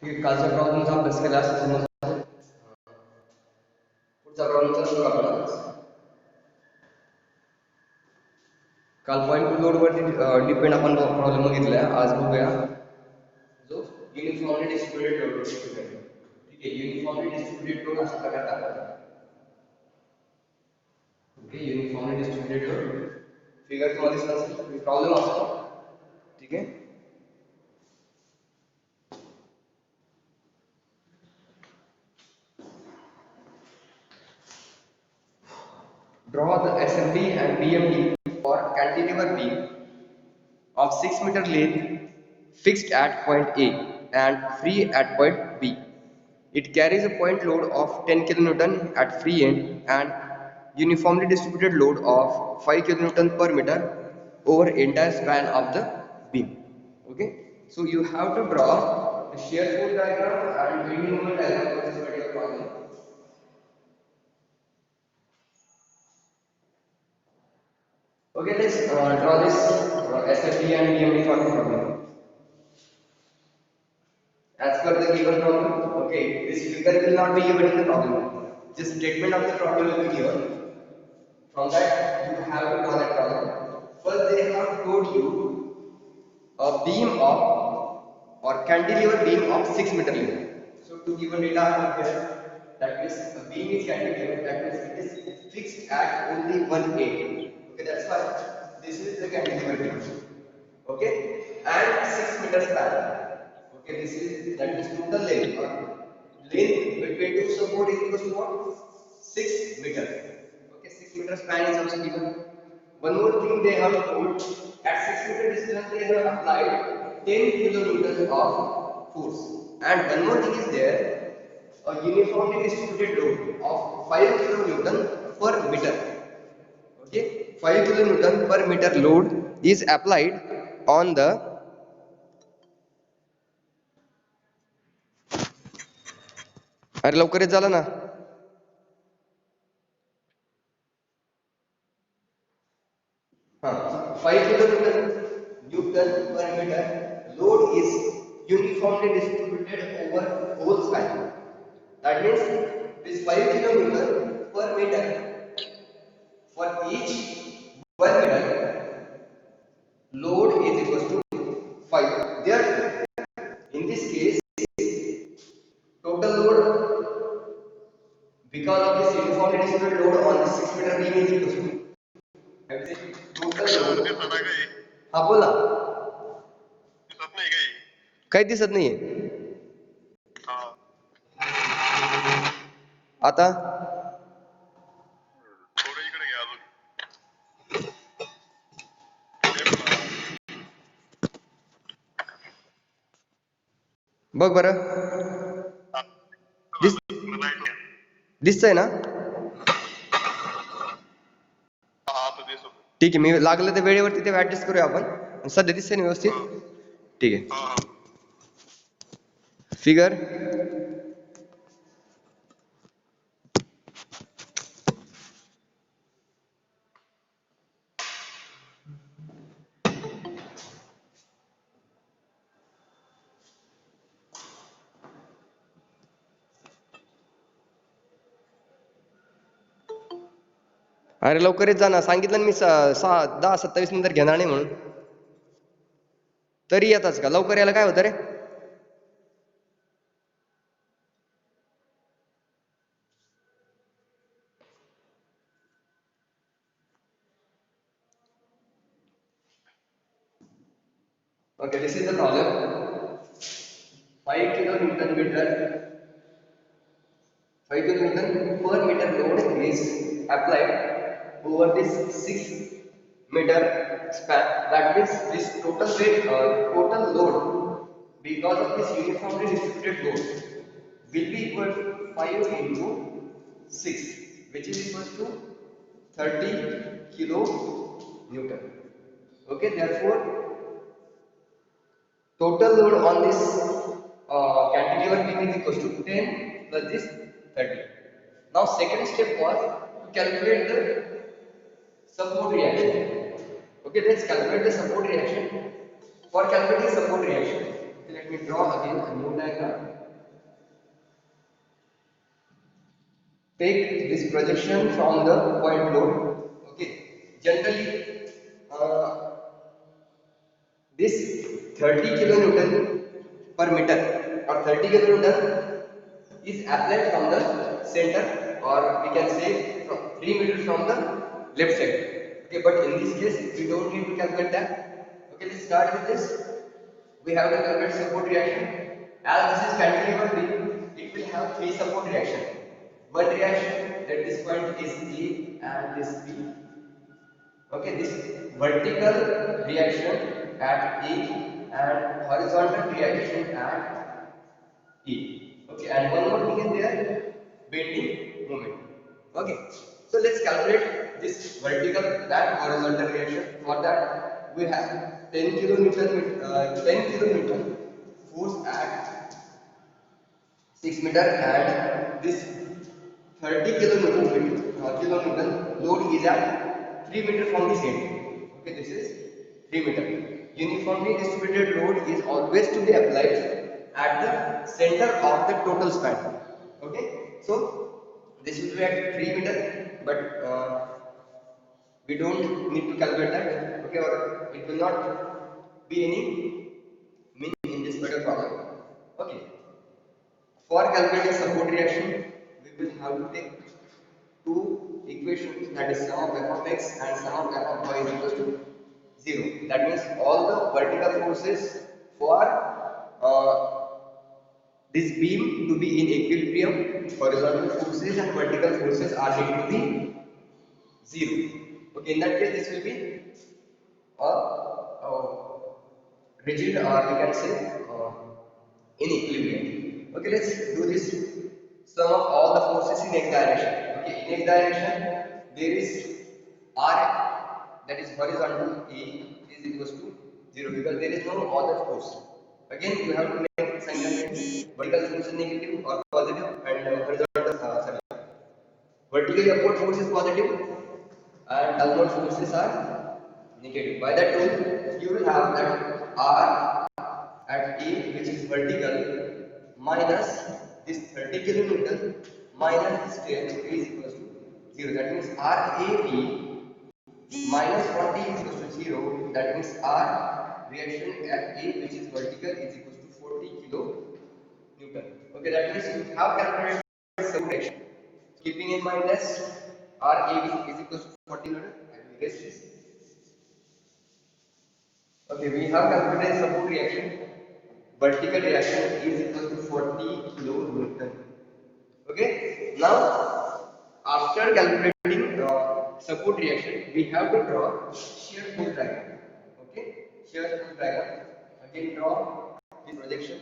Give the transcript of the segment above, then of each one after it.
कालच्या प्रॉब्लेमचा अभ्यास केला असं समज. पुढचा प्रॉब्लेम चालू आपण. काल पॉईंट टू लोड वरती डिपेंड आपण प्रॉब्लेम बघितलाय. आज बघूया जो युनिफॉर्मली डिस्ट्रीब्युटेड लोड. ठीक आहे, युनिफॉर्मली डिस्ट्रीब्युटेड लोड अशा प्रकारे दाखवतात. Okay, uniformly distributed load figure तुम्हाला दिसत असेल. प्रॉब्लेम असतो. ठीक आहे, draw the SMD and BMD for cantilever beam of 6 meter length fixed at point A and free at point B. It carries a point load of 10 kN at free end and uniformly distributed load of 5 kN per meter over entire span of the beam. Okay, so you have to draw the shear force diagram and bending moment diagram for this particular problem. Okay, let's draw this SFD and BMD for the problem. As per the given problem, okay, this figure will not be given in the problem. Just statement of the problem will be given. From that, you have to draw that problem. First, they have told you a beam of or cantilever beam of 6 meter length. So, to given data here, that means a beam is cantilever, that means it is fixed at only one end. Okay, that's why this is the cantilever beam. Okay, and 6 meter span. Okay, this is that is total length or length between two support is equal to what? 6 meter. Okay, 6 meter span is also given. One more thing they have told, at 6 meter distance they have applied 10 kilonewtons of force. And one more thing is there, a uniformly distributed load of 5 kilonewton per meter. Okay, 5 kilonewton per meter load is applied on the अरे लवकर येत झालं ना. 5 kilonewton per meter load is uniformly distributed over whole span. That means this 5 kilonewton per meter for each 1 meter load is equal to 5. Therefore, in this case, total load because of this uniformly distributed load on the 6 meter beam is equal to total load. हा बोला. काही दिसत नाहीये आता. बघ बरं, दिसतंय ना. ठीक आहे, मी लागलं ते वेळेवरती ते ऍडजस्ट करूया आपण. सध्या दिसतंय ना व्यवस्थित. ठीक आहे, फिगर अरे लवकर येत जा ना. सांगितलं मी 10-27 नंतर घेणार नाही म्हणून. तरी येताच का? लवकर यायला काय होतं रे. Okay, this is the problem. 5 kilonewton per meter load is applied over this 6 meter span. That means this total weight, total load because of this uniformly distributed load will be equal to 5 into 6, which is equal to 30 kilo Newton. Okay, therefore total load on this cantilever beam is equal to 10 plus this 30. Now second step was to calculate the support reaction. Okay, let's calculate the support reaction. For calculating support reaction, Okay, let me draw again a new diagram. Take this projection from the point load. Okay, generally this 30 kilonewton per meter or 30 kilonewton is applied from the center, or we can say from 3 meters from the left side. Okay, but in this case we don't need to calculate that. Okay, let's start with this. We have to calculate support reaction. As this is cantilever beam, it will have three support reaction. One reaction at this point is A and this B. Okay, this vertical reaction at A and horizontal reaction at E. Okay, and one more thing is there, bending moment. Okay, so let's calculate this vertical and horizontal reaction. For that, we have 10 kilonewton, 10 kilonewton force at 6 meter, and this 30 kilonewton load is at 3 meter from this end. Okay, this is 3 meter. Uniformly distributed load is always to be applied at the center of the total span. Okay, so this will be at 3 meter, but we don't need to calculate that. Okay, or it will not be any mean in this particular problem. Okay. For calculating support reaction, we will have to take two equations, that is sum of f of x and sum of f of y is equal to 0. That means all the vertical forces for this beam to be in equilibrium, horizontal forces and vertical forces are need to be 0. Okay, in that case this will be a rigid, or we can say in equilibrium. Okay, let's do this sum of all the forces in x direction. Okay, in x direction there is r, that is horizontal A is equals to 0 because there is no other force. Again, you have to make simultaneously vertical force is negative or positive, and horizontal sorry, vertically upward force is positive and downward forces are negative. By that rule, you will have that R at A, which is vertical, minus this 30 kilonewton minus this 10 is equals to 0. That means RAB minus 40 is equals to 0. That means R reaction at A, which is vertical, is equals to 40 kilonewton. Okay, that means you have calculated some reaction. Keeping in mind this, RAB is equals to 40 kilonewton. I will erase this. Okay, we have calculated support reaction. Vertical reaction is equal to 40 kilonewton. Okay, now after calculating support reaction, we have to draw shear force diagram. Okay, shear force diagram. Again, draw the projection.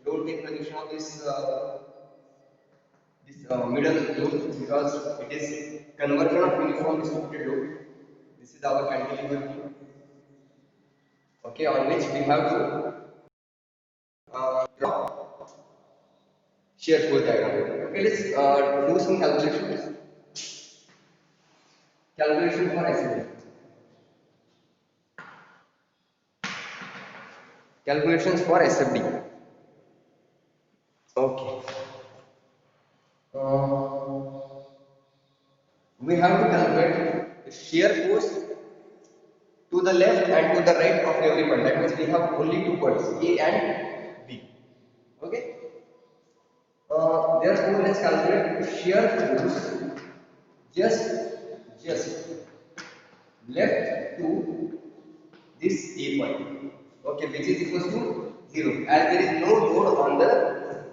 Don't take projection of this middle loop because it is conversion of uniform distributed load. This is our cantilever beam. Okay, on which we have to draw shear force diagram. Okay, let's do some calculations. Calculation for SFD. Calculations for SFD. Okay. We have to calculate the shear force to the left and to the right of every point. That means we have only two points, A and B. Okay. Therefore, let's calculate shear force just just left to this A point. Okay, which is equals to 0, as there is no load on the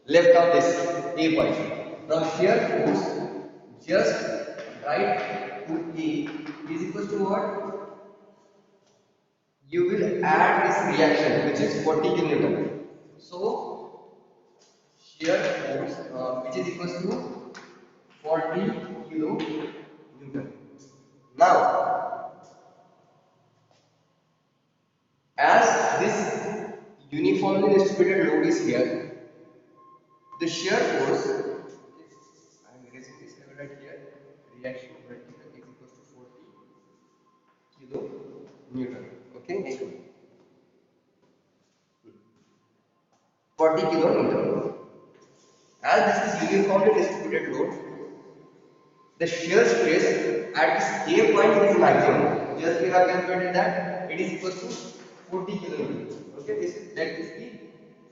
left of this A point. Now shear force just right to A is equals to what? You will add this reaction, which is 40 kilonewton. So shear force which is equals to 40 kilonewton. Now, as this uniformly distributed load is here, the shear force, I am erasing this, I will write here, reaction vertical is equals to 40 kilonewton. Okay? the shear stress at this A point is maximum. Just we have calculated that it is equal to 40 kilonewton. Okay, this is let this be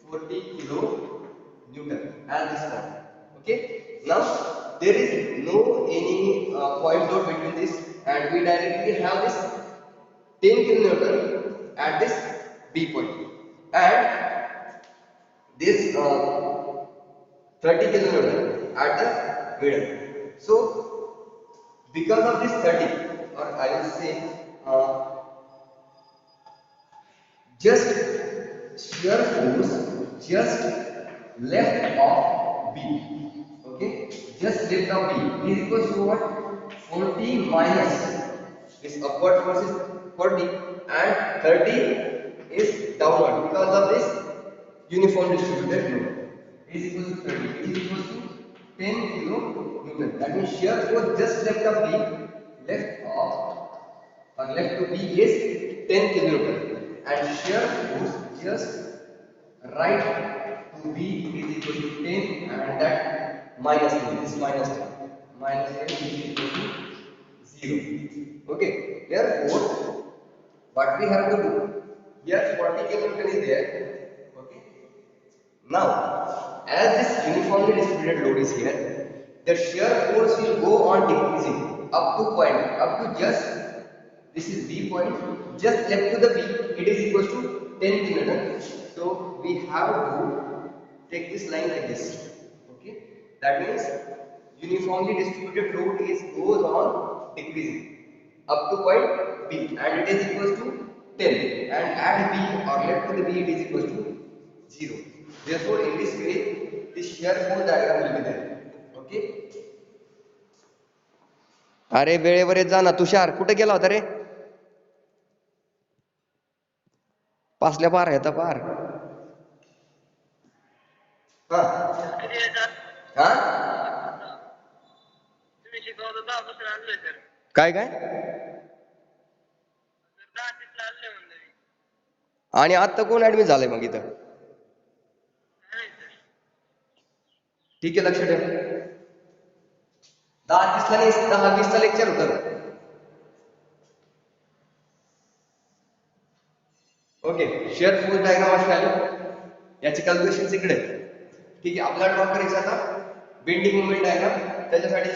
40 kilonewton at this point. Okay, now there is no any point load between this, and we directly have this 10 kilonewton at this B point, and this 30 kilonewton at the middle. So because of this 30, or I will say just shear force just left of B, okay, just left of B is equal to what? 40 minus this upward force is 40 and 30 is downward because of this uniform distributed load is equal to 30, which is equal to 10 kilonewton. That means shear force just left of B, left to B is 10 kilonewton, and shear force just right to B is equal to 10, and that minus 10, this minus 10, minus 10 is equal to 0. Okay, therefore what we have to do, here 40 kilonewton is there. Okay, now as this uniformly distributed load is here, the shear force will go on decreasing up to point, up to just this is B point, just left to the B, it is equal to 10 kilonewton. So we have to take this line like this. Okay, that means uniformly distributed load is goes on decreasing up to point B, and it is equal to 10, and at B or left to the B it is equal to 0. Therefore, in this way, this shear force diagram will be there. Okay. अरे वेळेवर येत जा ना तुषार, कुठे गेला होता रे? पासल्या पार आहे पार. हा हा काय काय आणि आता कोण ऍडमिट झालंय मग इथं? ठीक आहे, लक्ष ठेव. 10:30 ला नाही, 10:20 ला लेक्चर होतं. ओके, शेअर फोर्स डायग्राम अशी आली, याची कॅल्क्युलेशन इकडे. ठीक आहे, आपल्याला ड्रॉ करायचं आता बेंडिंग मोमेंट डायग्राम. त्याच्यासाठी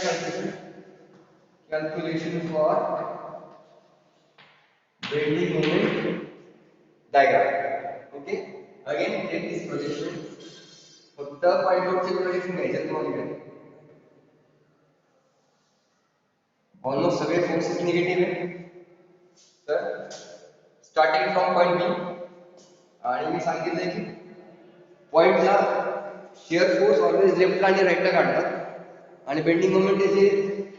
calculation for bending moment diagram. Okay, again take this projection. फक्त पॉइंट लोडचे प्रोजेक्शन घ्यायचे तुम्हाला. ऑलमोस्ट सगळे फोर्सेस निगेटिव्ह आहे. तर स्टार्टिंग फ्रॉम पॉइंट बी, आणि मी सांगितलंय की पॉइंटला शिअर फोर्स ऑलवेज लेफ्टला आणि राईटला काढतात, आणि बेंडिंग मोमेंट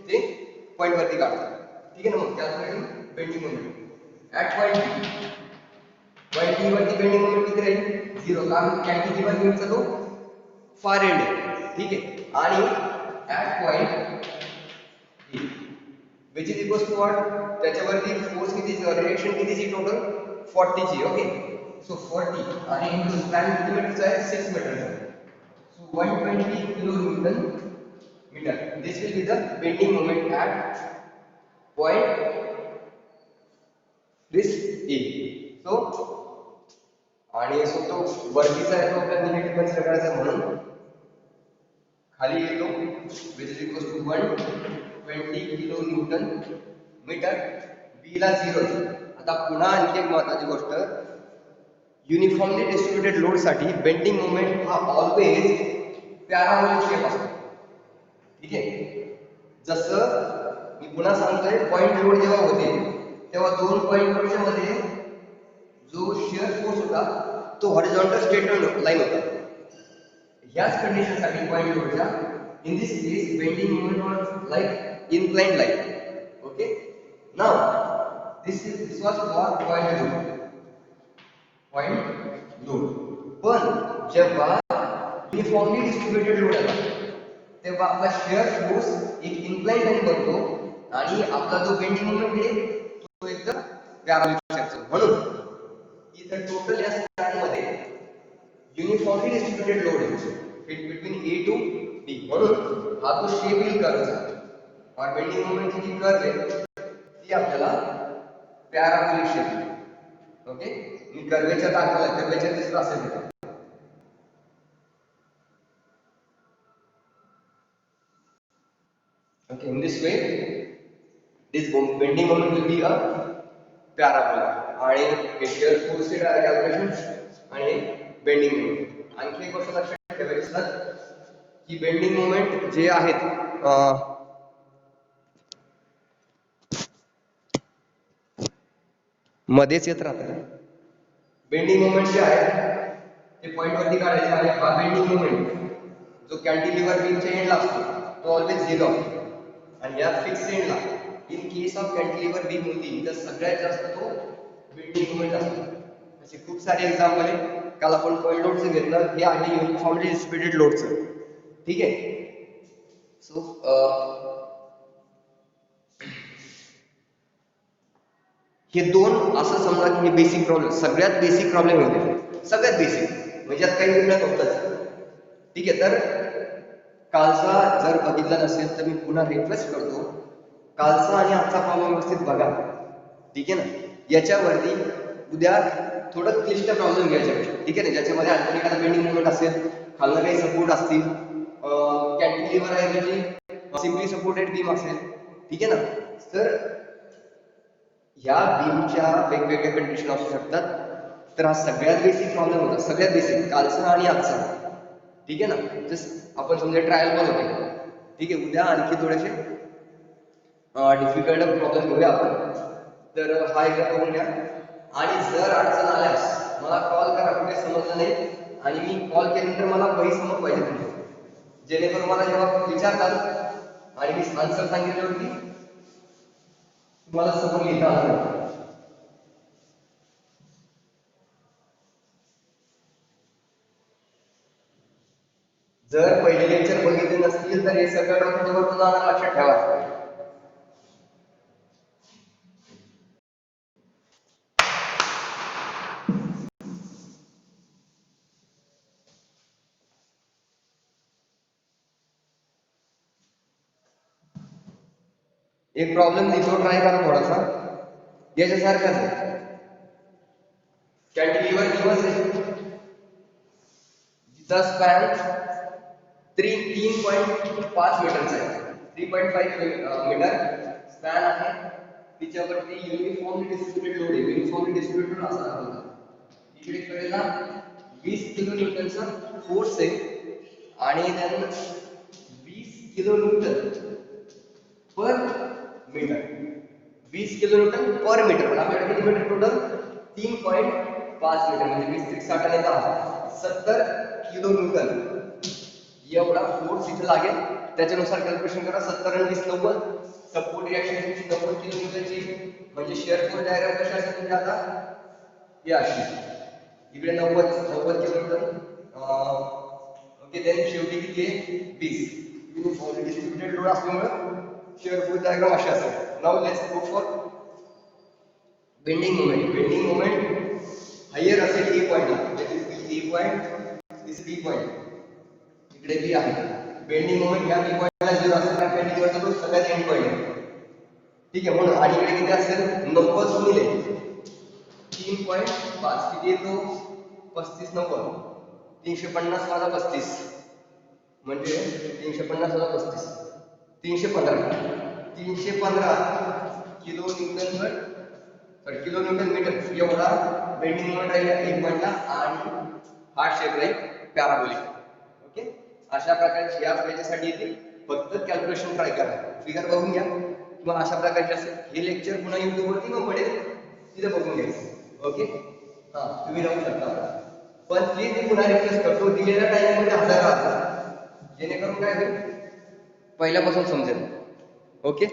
ते पॉइंट वरती काढतात. ठीक आहे ना. मग calculating bending moment at point B वरती बेंडिंग मोमेंट किती राहील? 0, कारण कॅन्टिलीव्हर बीमचा तो फार एंड आहे. ठीक आहे, आणि at point which is equals to what? त्याच्यावरती फोर्स किती, रिएक्शन कितीची टोटल? 40 ची. ओके, सो 40 आणि इनटू स्पॅन किती मीटरचा आहे? 6 मीटरचा. So 120 kilonewton metre. This will be the bending moment at point this A. So आणि सो तो वरतीचा आहे तो आपल्याला निगेटिव्ह कन्सिडर करायचा, म्हणून खाली येतो which is equals to 120 kilonewton metre. B ला 0. आता पुन्हा आणखी एक महत्त्वाची गोष्ट, युनिफॉर्मली डिस्ट्रीब्युटेड लोड साठी बेंडिंग मोमेंट हा ऑलवेज पॅराबोलिक शेप असतो. ठीक आहे, जसं मी पुन्हा सांगतोय, पॉइंट लोड जेव्हा होते तेव्हा दोन पॉइंट लोडच्या मध्ये जो शिअर फोर्स होता तो हॉरिझॉन्टल स्ट्रेट लाईन होता. ह्याच कंडिशन साठी पॉइंट लोडच्या in this case bending moment was like inclined line. Okay, now this was for point load. पण जेव्हा uniformly distributed load आला तेव्हा आपला shear force एक inclined line बनतो, आणि आपला जो bending moment आहे तो एकदम पॅराबोलिक शेपचा. म्हणून इथे टोटल या स्पॅन मध्ये युनिफॉर्मली डिस्ट्रीब्युटेड लोड आहे between A to B, म्हणून हा तो शेप येईल कर्वचा. और बेंडिंग मोमेंटची जी कर्व आहे ती आपल्याला पॅराबोलिक शेप. ओके, मी कर्वेचर दाखवला, कर्वेचर दिसतो असेल तिथे. Okay, in this way this bending moment will be a parabola. आणि हे shear force चे calculation आणि बेंडिंग मोमेंट. आणखी एक गोष्ट लक्षात ठेवायची सर की बेंडिंग मोमेंट जे आहेत मध्येच येत राहतात. बेंडिंग मोमेंट जे आहे ते पॉइंट वरती काढायचे आणि हा बेंडिंग मोमेंट जो कॅन्टिलिव्हर बीमच्या एंडला असतो तो ऑलवेज 0 असतो आणि या फिक्स एंडला in case of cantilever beam होती तर सगळ्यात जास्त तो बेंडिंग मोमेंट असतो. असे खूप सारे एक्झाम्पल आहे. काल आपण पॉइंट लोडचं घेतलं, हे आहे युनिफॉर्मली डिस्ट्रीब्युटेड लोडचं. ठीक आहे. सो हे दोन असं समजा की हे बेसिक प्रॉब्लेम, सगळ्यात बेसिक प्रॉब्लेम होते, सगळ्यात बेसिक म्हणजे यात काही वेगळं नव्हतंच. ठीक आहे. तर कालचा जर बघितला नसेल तर मी पुन्हा रिक्वेस्ट करतो, कालचा आणि आजचा प्रॉब्लेम व्यवस्थित बघा. ठीक आहे ना. याच्यावरती उद्या थोडं क्लिष्ट प्रॉब्लेम घ्यायचे. ठीक आहे ना, ज्याच्यामध्ये आणखी एखादा बेंडिंग मोमेंट असेल, खालनं काही सपोर्ट असतील, कॅन्टिलिव्हर ऐवजी सिम्पली सपोर्टेड बीम असेल. ठीक आहे ना. तर या बीमच्या वेगवेगळ्या कंडिशन असू शकतात. तर हा सगळ्यात बेसिक प्रॉब्लेम होता, सगळ्यात बेसिक कालचा आणि आजचा. ठीक आहे ना. जस्ट आपण समजा ट्रायल बॉल होते. ठीक आहे. उद्या आणखी थोडेसे डिफिकल्ट प्रॉब्लेम घेऊया आपण. तर हा एकदा करून घ्या आणि जर अडचण आल्यास मला कॉल करा, कुठे समजलं नाही आणि मी कॉल केल्यानंतर मला वही समज पाहिजे तुमची, जेणेकरून मला जेव्हा विचारतात आणि मी आन्सर सांगितल्यावरती तुम्हाला समोर लिहिता आलं. जर पहिले लेक्चर बघितले नसतील तर हे सगळं डॉक्युमेंटवर तुम्हाला लक्षात ठेवा. एक प्रॉब्लेम लिहितो, ट्राय करा थोडासा. याच्यासारखाच आहे. कॅन्टिलिव्हर बीमच आहे जिचा स्पॅन 3.5 मीटरचा आहे. 3.5 मीटर स्पॅन आहे. तिच्यावरती युनिफॉर्मली डिस्ट्रीब्युटेड लोड आहे. युनिफॉर्मली डिस्ट्रीब्युटेड असा दाखवला. इकडे कडेला 20 किलो न्यूटनचा फोर्स आहे आणि त्यानंतर 20 किलो न्यूटन पर मीटर. 20 किलो न्यूटन पर मीटर. आपल्याकडे किती मीटर टोटल? 3.5 मीटर म्हणजे 20 त्रिक 60 आणि 10 70 किलो न्यूटन एवढा फोर्स इथे लागेल. त्याच्यानुसार कॅल्क्युलेशन करा. 70 आणि 20 90. सपोर्ट रिएक्शन 90 किलो न्यूटनची म्हणजे शिअर फोर्स डायग्राम कशी असेल तुमची आता हे अशी इकडे 90 किलो न्यूटन. ओके. देन शेवटी किती आहे? 20. युनिफॉर्मली डिस्ट्रीब्युटेड लोड असल्यामुळे शिअर फोर्स डायग्राम अशी असेल. Now let's go for bending moment. Bending moment higher असेल ए पॉइंटला, A point this B point, इकडे बी आहे. बेंडिंग मोमेंट या बी पॉइंटला 0 असेल कारण बेंडिंगवरचा तो सगळ्यात एंड पॉइंट आहे. ठीक आहे. म्हणून आणि इकडे किती असेल? 90 गुणिले 3.5 किती येतो? 35 90 350 वाला 35 म्हणजे 350 वाला 35 315 किलो न्यूटन पर किलो न्यूटन मीटर एवढा बेंडिंग मोमेंट आहे एक पॉइंटला आणि हा शेप राहील पॅराबोलिक. ओके. अशा प्रकारची या याच्यासाठी येते. फक्त कॅल्क्युलेशन ट्राय करा, फिगर बघून घ्या किंवा अशा प्रकारचे असेल. हे लेक्चर पुन्हा YouTube वरती पण पडेल, तिथे बघून घ्यायचं. ओके. तुम्ही राहू शकता. पण प्लीज मी पुन्हा रिक्वेस्ट करतो, दिलेल्या टाइम मध्ये हजर राहा जेणेकरून काय होईल पहिल्यापासून समजेल. ओके.